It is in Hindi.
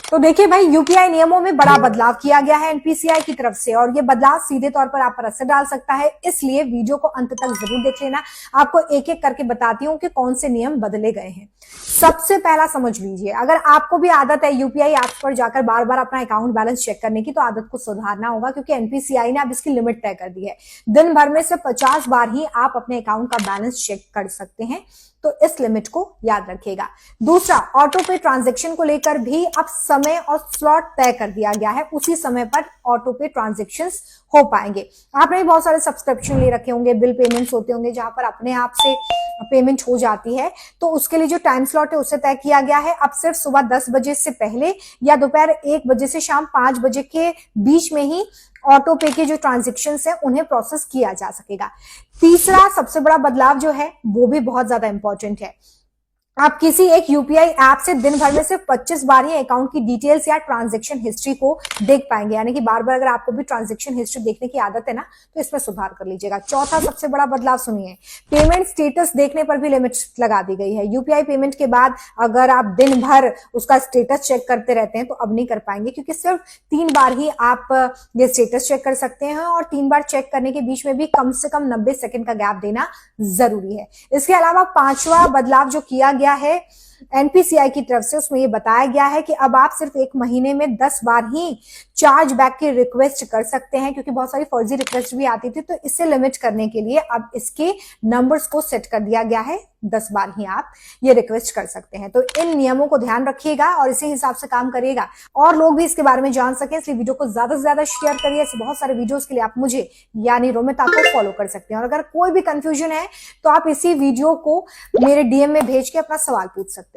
तो देखिए भाई, यूपीआई नियमों में बड़ा बदलाव किया गया है एनपीसीआई की तरफ से, और ये बदलाव सीधे तौर पर आप पर असर डाल सकता है, इसलिए वीडियो को अंत तक जरूर देख लेना। आपको एक एक करके बताती हूँ कि कौन से नियम बदले गए हैं। सबसे पहला समझ लीजिए, अगर आपको भी आदत है यूपीआई ऐप पर जाकर बार बार अपना अकाउंट बैलेंस चेक करने की, तो आदत को सुधारना होगा, क्योंकि एनपीसीआई ने अब इसकी लिमिट तय कर दी है। दिन भर में से 50 बार ही आप अपने अकाउंट का बैलेंस चेक कर सकते हैं, तो इस लिमिट को याद रखिएगा। दूसरा, ऑटो पे ट्रांजैक्शन को लेकर भी अब समय और स्लॉट तय कर दिया गया है, उसी समय पर ऑटो पे ट्रांजैक्शंस हो पाएंगे। आपने बहुत सारे सब्सक्रिप्शन ले रखे होंगे, बिल पेमेंट्स होते होंगे जहां पर अपने आप से पेमेंट हो जाती है, तो उसके लिए जो टाइम स्लॉट है उसे तय किया गया है। अब सिर्फ सुबह 10 बजे से पहले या दोपहर 1 बजे से शाम 5 बजे के बीच में ही ऑटो पे के जो ट्रांजैक्शंस है उन्हें प्रोसेस किया जा सकेगा। तीसरा सबसे बड़ा बदलाव जो है वो भी बहुत ज्यादा इंपॉर्टेंट है। आप किसी एक यूपीआई ऐप से दिन भर में सिर्फ 25 बार ही अकाउंट की डिटेल्स या ट्रांजैक्शन हिस्ट्री को देख पाएंगे, यानी कि बार बार अगर आपको भी ट्रांजैक्शन हिस्ट्री देखने की आदत है ना, तो इसमें सुधार कर लीजिएगा। चौथा सबसे बड़ा बदलाव सुनिए, पेमेंट स्टेटस देखने पर भी लिमिट लगा दी गई है। यूपीआई पेमेंट के बाद अगर आप दिन भर उसका स्टेटस चेक करते रहते हैं तो अब नहीं कर पाएंगे, क्योंकि सिर्फ 3 बार ही आप ये स्टेटस चेक कर सकते हैं, और 3 बार चेक करने के बीच में भी कम से कम 90 सेकंड का गैप देना जरूरी है। इसके अलावा पांचवा बदलाव जो किया गया है एनपीसीआई की तरफ से, उसमें यह बताया गया है कि अब आप सिर्फ एक महीने में 10 बार ही चार्ज बैक की रिक्वेस्ट कर सकते हैं, क्योंकि बहुत सारी फर्जी रिक्वेस्ट भी आती थी, तो इससे लिमिट करने के लिए अब इसके नंबर्स को सेट कर दिया गया है। 10 बार ही आप ये रिक्वेस्ट कर सकते हैं। तो इन नियमों को ध्यान रखिएगा और इसी हिसाब से काम करिएगा, और लोग भी इसके बारे में जान सकें, इसलिए वीडियो को ज्यादा से ज्यादा शेयर करिए। ऐसे बहुत सारे वीडियोस के लिए आप मुझे यानी रोमिता को फॉलो कर सकते हैं, और अगर कोई भी कंफ्यूजन है तो आप इसी वीडियो को मेरे डीएम में भेज के अपना सवाल पूछ सकते हैं।